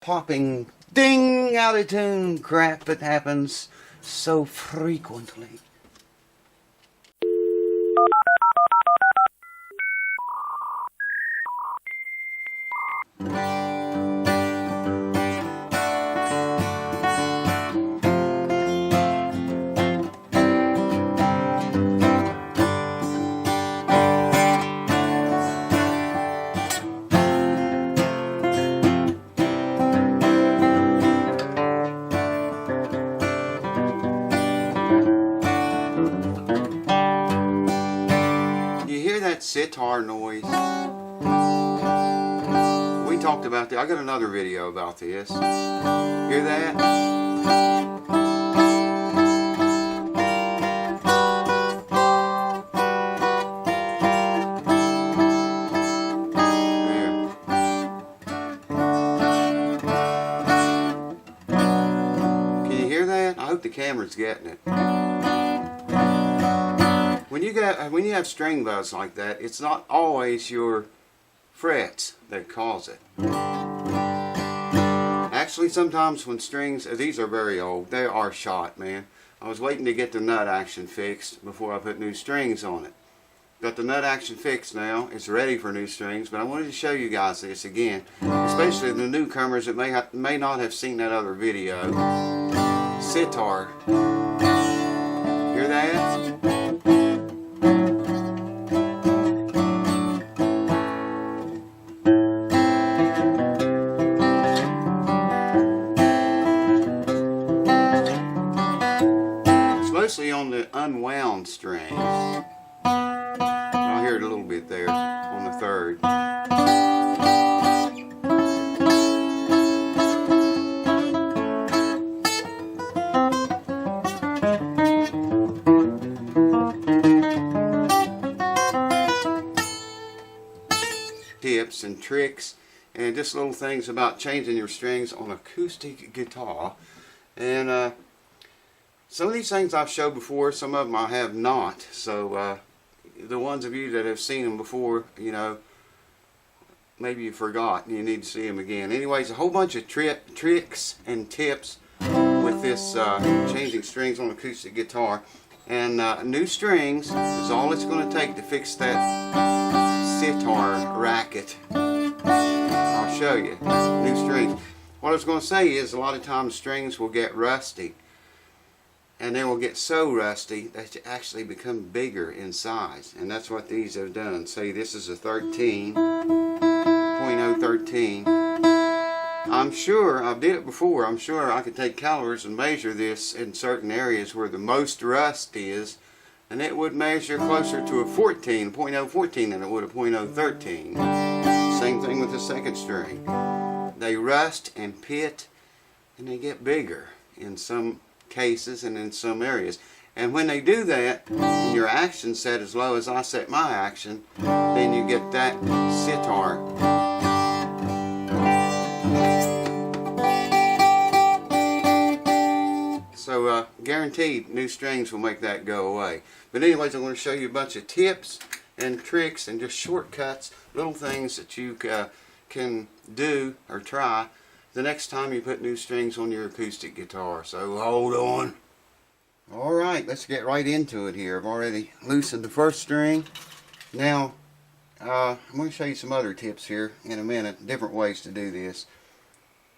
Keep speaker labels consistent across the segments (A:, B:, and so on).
A: popping ding out of tune crap that happens so frequently. Sitar noise. We talked about that. I got another video about this. Hear that? There. Can you hear that? I hope the camera's getting it. When you have string buzz like that, it's not always your frets that cause it. Actually, sometimes when strings, these are very old, they are shot, man. I was waiting to get the nut action fixed before I put new strings on it. Got the nut action fixed now, it's ready for new strings, but I wanted to show you guys this again, especially the newcomers that may not have seen that other video. Sitar. Hear that? Mostly on the unwound strings. I'll hear it a little bit there on the third. Tips and tricks and just little things about changing your strings on acoustic guitar. And some of these things I've showed before, some of them I have not. So the ones of you that have seen them before, you know, maybe you forgot and you need to see them again. Anyways, a whole bunch of tricks and tips with this changing strings on acoustic guitar. And new strings is all it's going to take to fix that sitar racket. I'll show you. New strings. What I was going to say is a lot of times strings will get rusty. And they will get so rusty that they actually become bigger in size. And that's what these have done. See, this is a 13, 0.013. I'm sure, I've did it before, I'm sure I could take calipers and measure this in certain areas where the most rust is, and it would measure closer to a 14, 0.014 than it would a 0.013. Same thing with the second string. They rust and pit, and they get bigger in some cases and in some areas. And when they do that, and your action set as low as I set my action, then you get that sitar. So guaranteed new strings will make that go away. But anyways, I'm going to show you a bunch of tips and tricks and just shortcuts, little things that you can do or try the next time you put new strings on your acoustic guitar. So hold on. Alright, let's get right into it here. I've already loosened the first string. Now, I'm going to show you some other tips here in a minute, different ways to do this.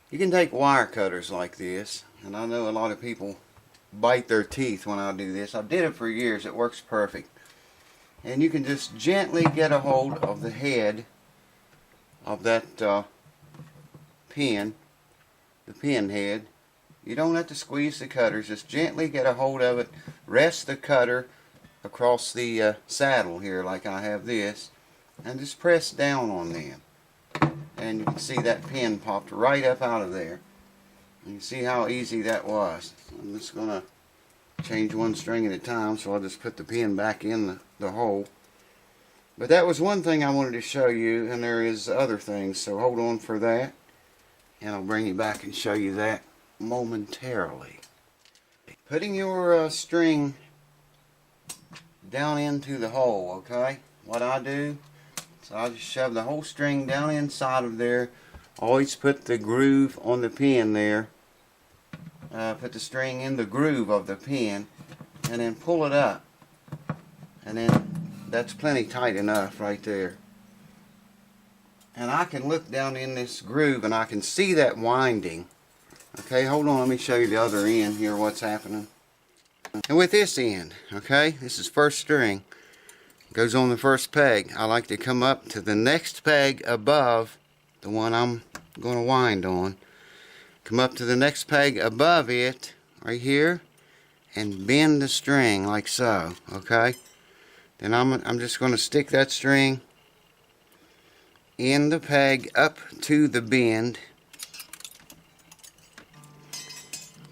A: You can take wire cutters like this, and I know a lot of people bite their teeth when I do this. I did it for years, it works perfect. And you can just gently get a hold of the head of that pin, the pin head. You don't have to squeeze the cutters, just gently get a hold of it, rest the cutter across the saddle here like I have this, and just press down on them. And you can see that pin popped right up out of there. You can see how easy that was. I'm just going to change one string at a time, so I'll just put the pin back in the hole. But that was one thing I wanted to show you, and there is other things, so hold on for that. And I'll bring you back and show you that momentarily. Putting your string down into the hole, okay? What I do, so I just shove the whole string down inside of there always put the groove on the pin there. Put the string in the groove of the pin and then pull it up. And then that's plenty tight enough right there. And I can look down in this groove and I can see that winding. Okay, hold on, let me show you the other end here, what's happening. And with this end, okay, this is first string. Goes on the first peg. I like to come up to the next peg above the one I'm going to wind on. Come up to the next peg above it, right here, and bend the string like so, okay? Then I'm just going to stick that string in the peg up to the bend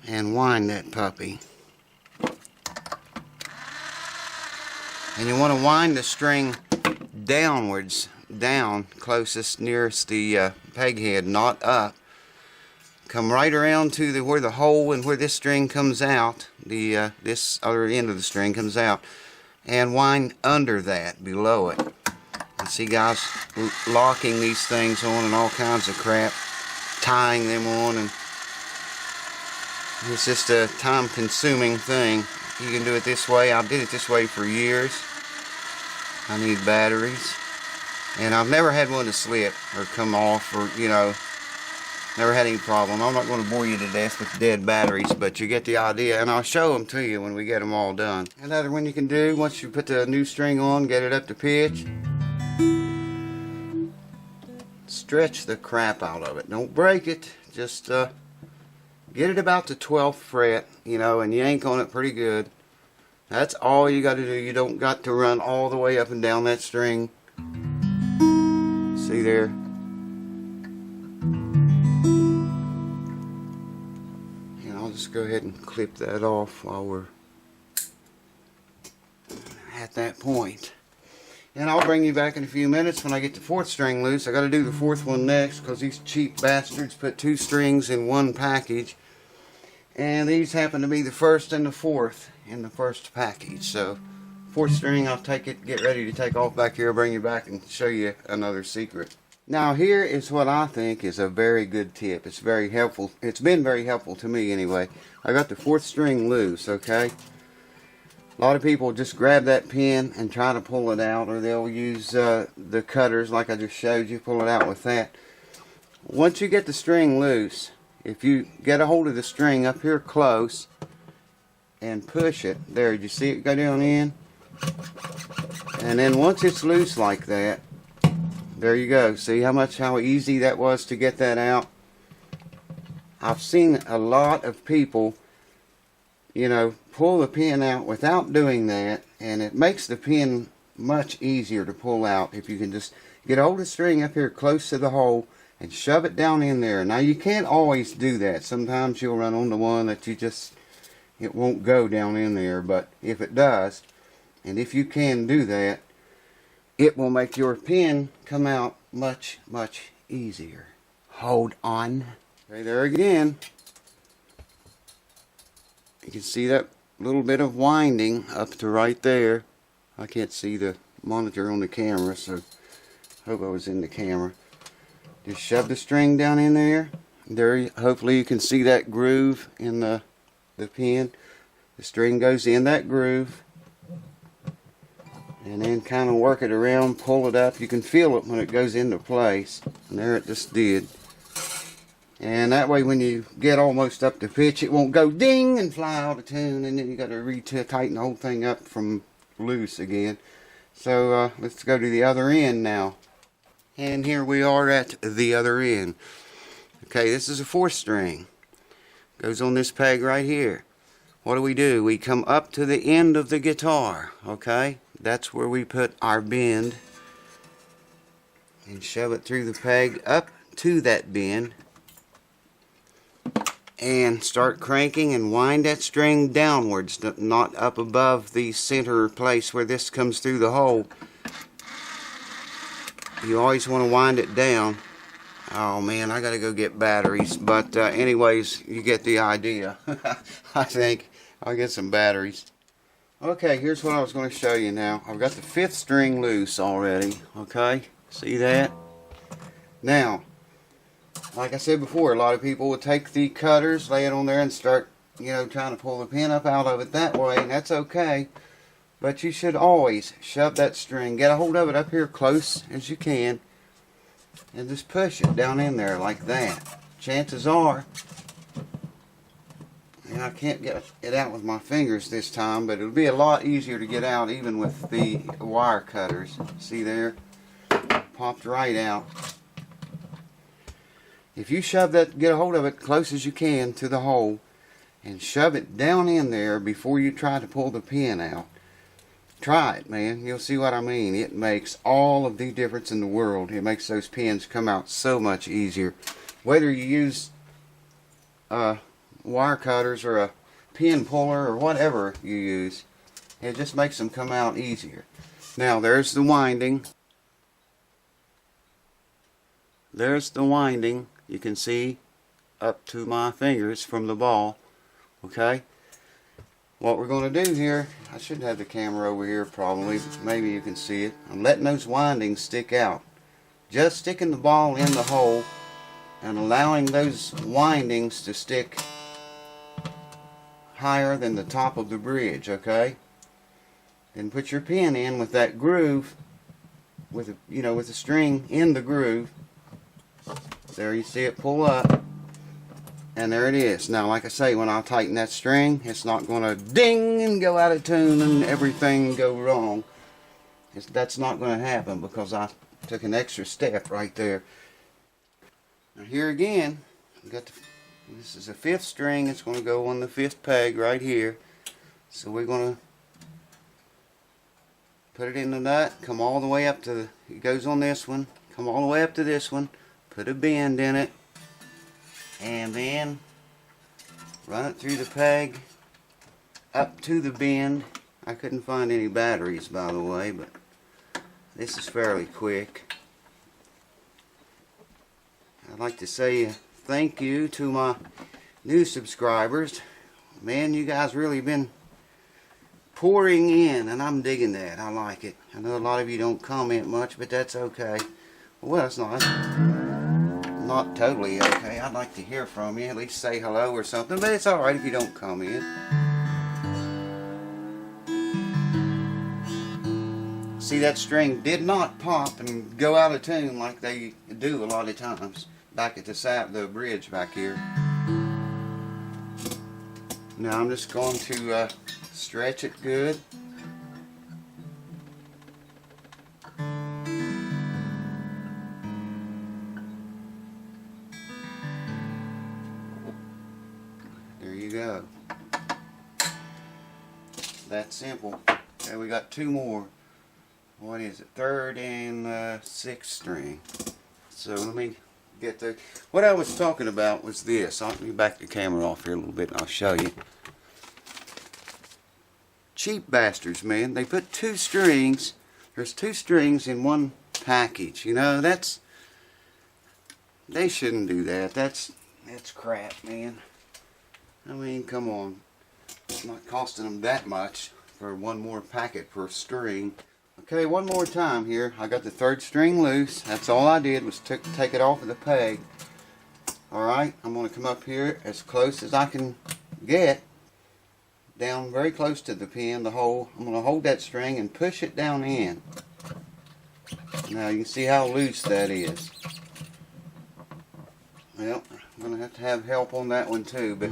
A: and wind that puppy. And you want to wind the string downwards, down closest nearest the peg head, not up. Come right around to where the hole and where this string comes out, this other end of the string comes out, and wind under that, below it. I see guys locking these things on and all kinds of crap, tying them on, and it's just a time-consuming thing. You can do it this way. I did it this way for years. I need batteries, and I've never had one to slip or come off, or never had any problem. I'm not going to bore you to death with dead batteries, but you get the idea, and I'll show them to you when we get them all done. Another one you can do, once you put the new string on, get it up to pitch, stretch the crap out of it. Don't break it, just get it about the 12th fret, and yank on it pretty good. That's all you got to do. You don't got to run all the way up and down that string. See there? I'll just go ahead and clip that off while we're at that point. And I'll bring you back in a few minutes when I get the 4th string loose. I got to do the 4th one next because these cheap bastards put 2 strings in one package. And these happen to be the 1st and the 4th in the first package. So 4th string, I'll take it, get ready to take off back here, bring you back and show you another secret. Now here is what I think is a very good tip. It's very helpful. It's been very helpful to me anyway. I got the 4th string loose, okay? A lot of people just grab that pin and try to pull it out, or they'll use the cutters like I just showed you, pull it out with that. Once you get the string loose, if you get a hold of the string up here close and push it, there, you see it go down in? And then once it's loose like that, there you go. See how easy that was to get that out? I've seen a lot of people, pull the pin out without doing that, and it makes the pin much easier to pull out if you can just get a hold of the string up here close to the hole and shove it down in there. Now you can't always do that. Sometimes you'll run on the one that it won't go down in there, but if it does, and if you can do that, it will make your pin come out much, much easier. Hold on. Okay, there again. You can see that little bit of winding up to right there. I can't see the monitor on the camera, so hope I was in the camera. Just shove the string down in there. There, hopefully you can see that groove in the pin. The string goes in that groove. And then kind of work it around, pull it up. You can feel it when it goes into place. And there it just did. And that way when you get almost up to pitch, it won't go ding and fly out of tune. And then you got to retighten the whole thing up from loose again. So let's go to the other end now. And here we are at the other end. Okay, this is a 4th string. Goes on this peg right here. What do? We come up to the end of the guitar. Okay? That's where we put our bend and shove it through the peg up to that bend and start cranking and wind that string downwards, not up above the center place where this comes through the hole. You always want to wind it down. Oh man, I gotta go get batteries, but anyways, you get the idea. I think I'll get some batteries. Okay, here's what I was going to show you now. I've got the 5th string loose already, okay? See that? Now, like I said before, a lot of people would take the cutters, lay it on there and start, trying to pull the pin up out of it that way, and that's okay. But you should always shove that string, get a hold of it up here close as you can, and just push it down in there like that. Chances are, and I can't get it out with my fingers this time, but it'll be a lot easier to get out even with the wire cutters. See there? Popped right out. If you shove that, get a hold of it close as you can to the hole, and shove it down in there before you try to pull the pin out. Try it, man. You'll see what I mean. It makes all of the difference in the world. It makes those pins come out so much easier. Whether you use wire cutters or a pin puller or whatever you use, it just makes them come out easier. Now there's the winding. There's the winding. You can see up to my fingers from the ball. Okay? What we're going to do here, I should have the camera over here probably, maybe you can see it. I'm letting those windings stick out. Just sticking the ball in the hole and allowing those windings to stick higher than the top of the bridge, okay? Then put your pin in with that groove, with the string in the groove. There you see it pull up. And there it is. Now, like I say, when I tighten that string, it's not going to ding and go out of tune and everything go wrong. That's not going to happen because I took an extra step right there. Now here again, this is a 5th string. It's going to go on the 5th peg right here. So we're going to put it in the nut, come all the way up to, it goes on this one, come all the way up to this one, put a bend in it, and then run it through the peg up to the bend. I couldn't find any batteries, by the way, but this is fairly quick. I'd like to say thank you to my new subscribers. Man, you guys really been pouring in, and I'm digging that. I like it. I know a lot of you don't comment much, but that's okay. Well, it's not totally okay. I'd like to hear from you, at least say hello or something, but it's alright if you don't comment. See, that string did not pop and go out of tune like they do a lot of times back at the bridge back here. Now I'm just going to stretch it good. There you go. That's simple. Okay, we got 2 more. What is it? 3rd and 6th string. So let me get the. What I was talking about was this. I'll back the camera off here a little bit and I'll show you. Cheap bastards, man. They put 2 strings. There's 2 strings in one package. You know, they shouldn't do that. That's crap, man. I mean, come on. It's not costing them that much for 1 more packet per string. Okay, one more time here. I got the 3rd string loose. That's all I did was take it off of the peg. Alright, I'm going to come up here as close as I can get. Down very close to the pin, the hole. I'm going to hold that string and push it down in. Now you can see how loose that is. Well, I'm going to have help on that one too, but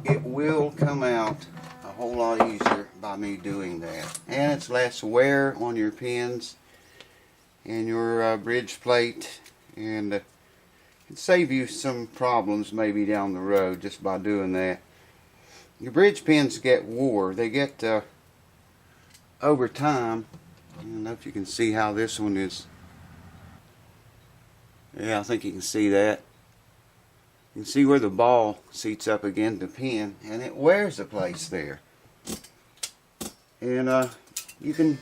A: it will come out a whole lot easier by me doing that. And it's less wear on your pins and your bridge plate, and it can save you some problems maybe down the road just by doing that. Your bridge pins get wore. They get over time. I don't know if you can see how this one is. Yeah, I think you can see that. You can see where the ball seats up against the pin, and it wears the place there. And you can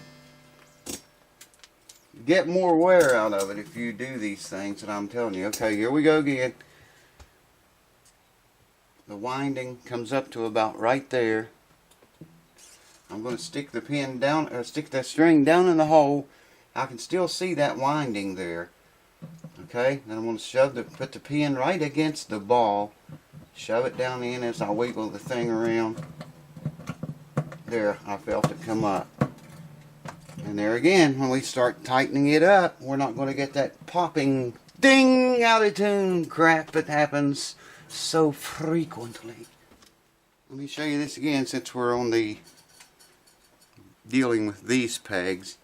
A: get more wear out of it if you do these things that I'm telling you. Okay, here we go again. The winding comes up to about right there. I'm going to stick the pin down, stick that string down in the hole. I can still see that winding there. Okay, then I'm going to put the pin right against the ball, shove it down in as I wiggle the thing around. There, I felt it come up. And there again, when we start tightening it up, we're not going to get that popping ding out of tune crap that happens so frequently. Let me show you this again since we're on the dealing with these pegs.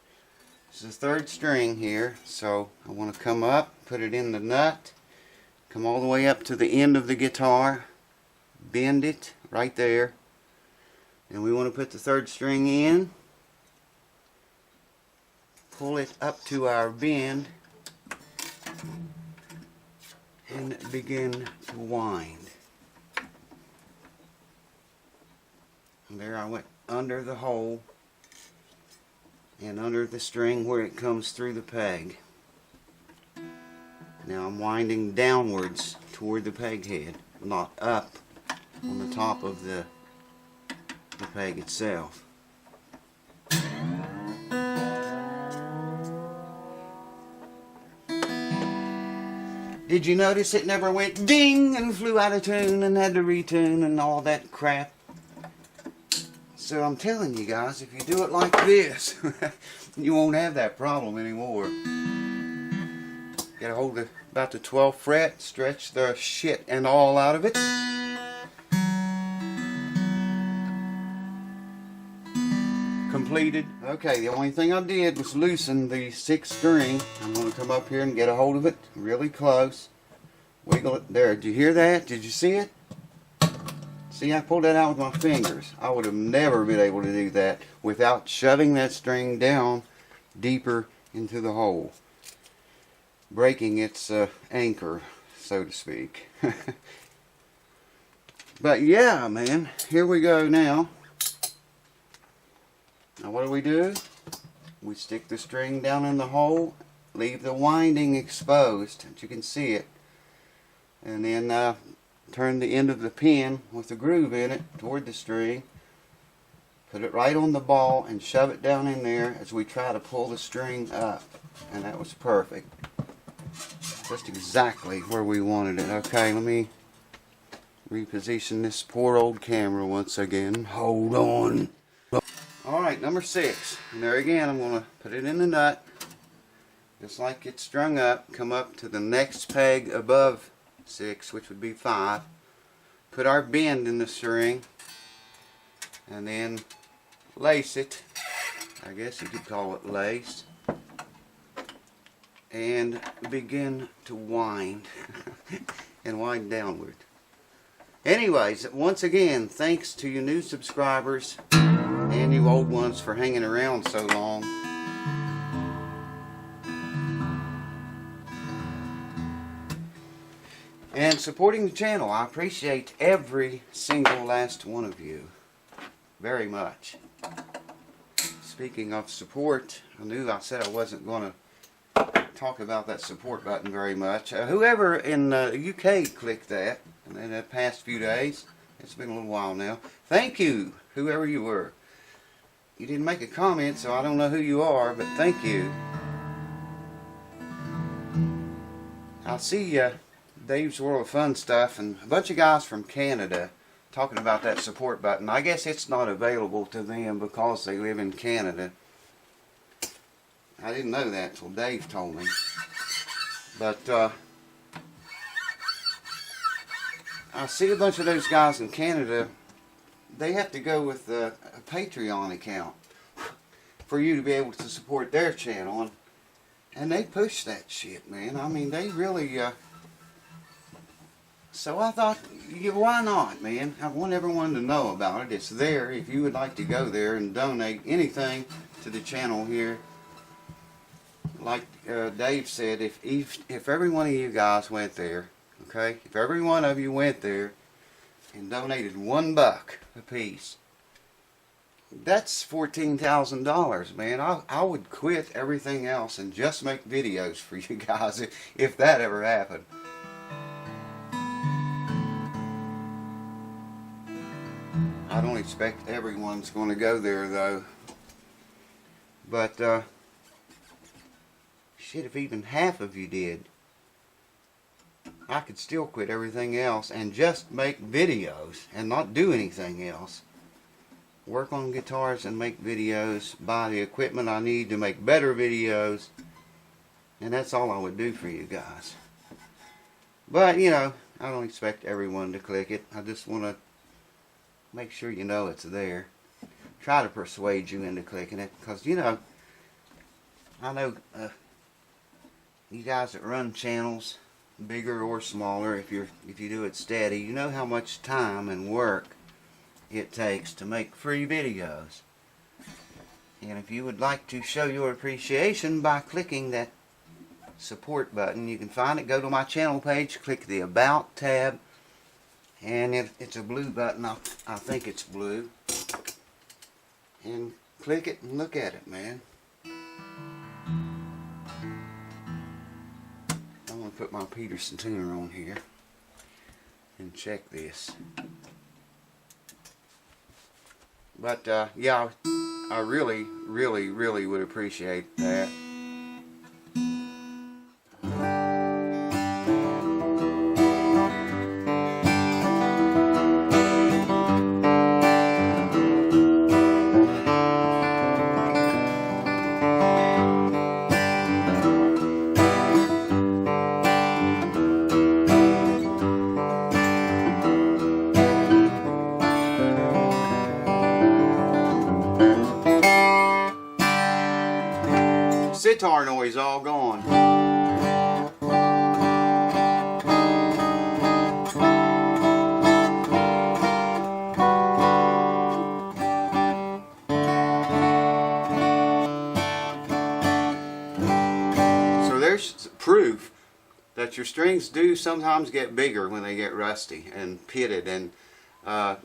A: This is the 3rd string here, so I want to come up, put it in the nut, come all the way up to the end of the guitar, bend it right there, and we want to put the 3rd string in, pull it up to our bend, and begin to wind. And there I went under the hole and under the string where it comes through the peg. Now I'm winding downwards toward the peg head, not up on the top of the peg itself. Did you notice it never went ding and flew out of tune and had to retune and all that crap? So I'm telling you guys, if you do it like this, you won't have that problem anymore. Get a hold of about the 12th fret, stretch the shit and all out of it. Completed. Okay, the only thing I did was loosen the 6th string. I'm going to come up here and get a hold of it really close. Wiggle it there. Did you hear that? Did you see it? See, I pulled that out with my fingers. I would have never been able to do that without shoving that string down deeper into the hole, breaking its anchor, so to speak. But yeah, man, here we go now. Now what do? We stick the string down in the hole, leave the winding exposed, that you can see it, and then turn the end of the pin with the groove in it toward the string, put it right on the ball and shove it down in there as we try to pull the string up. And that was perfect. Just exactly where we wanted it. Okay, let me reposition this poor old camera once again. Hold on. Alright, number 6. And there again, I'm going to put it in the nut, just like it's strung up, come up to the next peg above 6, which would be 5. Put our bend in the string, and then lace it. I guess you could call it lace. And begin to wind. And wind downward. Anyways, once again, thanks to you new subscribers and you old ones for hanging around so long. And supporting the channel. I appreciate every single last one of you very much. Speaking of support, I said I wasn't going to talk about that support button very much. Whoever in the UK clicked that in the past few days, it's been a little while now, thank you, whoever you were. You didn't make a comment, so I don't know who you are, but thank you. I'll see Dave's World of Fun stuff and a bunch of guys from Canada talking about that support button. I guess it's not available to them because they live in Canada. I didn't know that until Dave told me. But I see a bunch of those guys in Canada, they have to go with a Patreon account for you to be able to support their channel. And they push that shit, man. I mean, they really... So I thought, why not, man? I want everyone to know about it. It's there if you would like to go there and donate anything to the channel here. Like Dave said, if every one of you guys went there, okay? If every one of you went there and donated $1 a piece, that's $14,000, man. I would quit everything else and just make videos for you guys if that ever happened. I don't expect everyone's going to go there, though. But, shit, if even half of you did, I could still quit everything else and just make videos and not do anything else. Work on guitars and make videos, buy the equipment I need to make better videos, and that's all I would do for you guys. But, you know, I don't expect everyone to click it. I just want to make sure you know it's there. Try to persuade you into clicking it, because, you know, I know you guys that run channels, bigger or smaller, if you do it steady, you know how much time and work it takes to make free videos. And if you would like to show your appreciation by clicking that support button, you can find it. Go to my channel page, click the About tab, and it's a blue button. I think it's blue. And click it and look at it, man. I'm going to put my Peterson tuner on here and check this. But yeah, I really would appreciate that. Sitar noise all gone. So there's proof that your strings do sometimes get bigger when they get rusty and pitted, and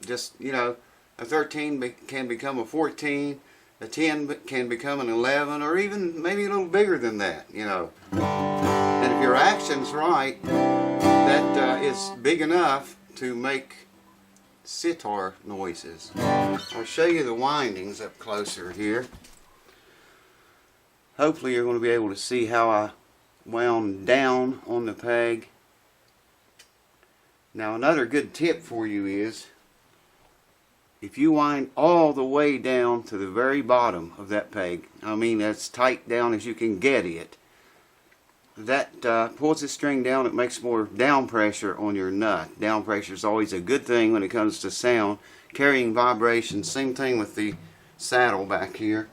A: just, you know, a 13 can become a 14. A 10 can become an 11, or even maybe a little bigger than that, you know. And if your action's right, that is big enough to make sitar noises. I'll show you the windings up closer here. Hopefully you're going to be able to see how I wound down on the peg. Now another good tip for you is, if you wind all the way down to the very bottom of that peg, I mean as tight down as you can get it, that pulls the string down. It makes more down pressure on your nut. Down pressure is always a good thing when it comes to sound. Carrying vibration, same thing with the saddle back here.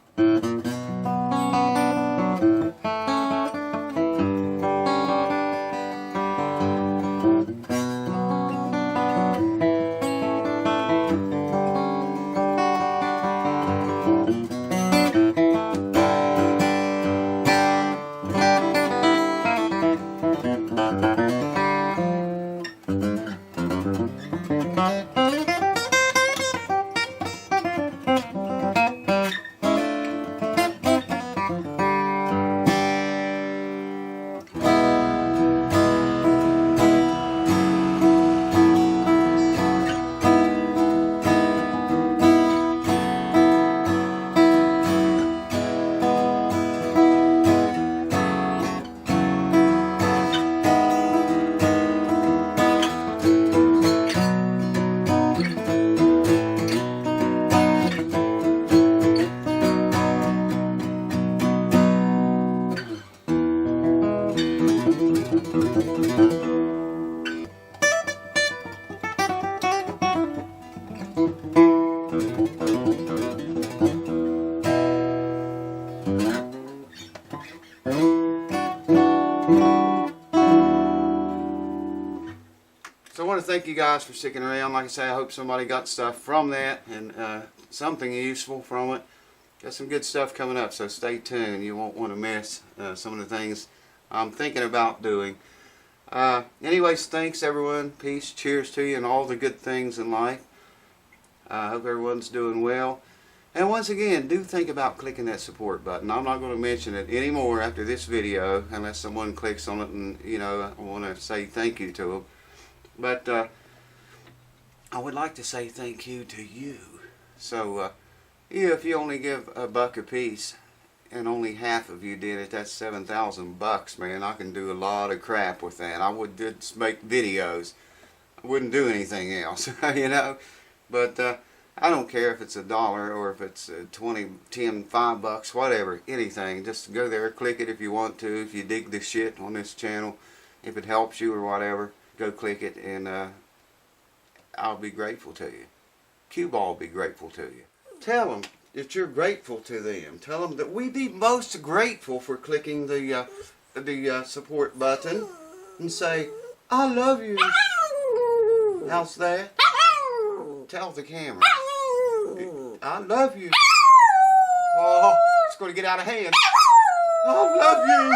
A: So I want to thank you guys for sticking around. Like I say, I hope somebody got stuff from that and something useful from it. Got some good stuff coming up, so stay tuned. You won't want to miss some of the things I'm thinking about doing. Anyways, thanks everyone. Peace, cheers to you, and all the good things in life. I hope everyone's doing well. And once again, do think about clicking that support button. I'm not going to mention it anymore after this video unless someone clicks on it and, you know, I want to say thank you to them. But I would like to say thank you to you. So if you only give $1 a piece, and only half of you did it, that's $7,000, man. I can do a lot of crap with that. I would just make videos. I wouldn't do anything else, you know. But I don't care if it's $1 or if it's 20, 10, $5, whatever, anything. Just go there, click it if you want to. If you dig the shit on this channel, if it helps you or whatever, go click it, and I'll be grateful to you. Cue Ball will be grateful to you. Tell them that you're grateful to them. Tell them that we be most grateful for clicking the support button, and say, I love you. How's that? Tell the camera. I love you. Oh, it's going to get out of hand. I love you.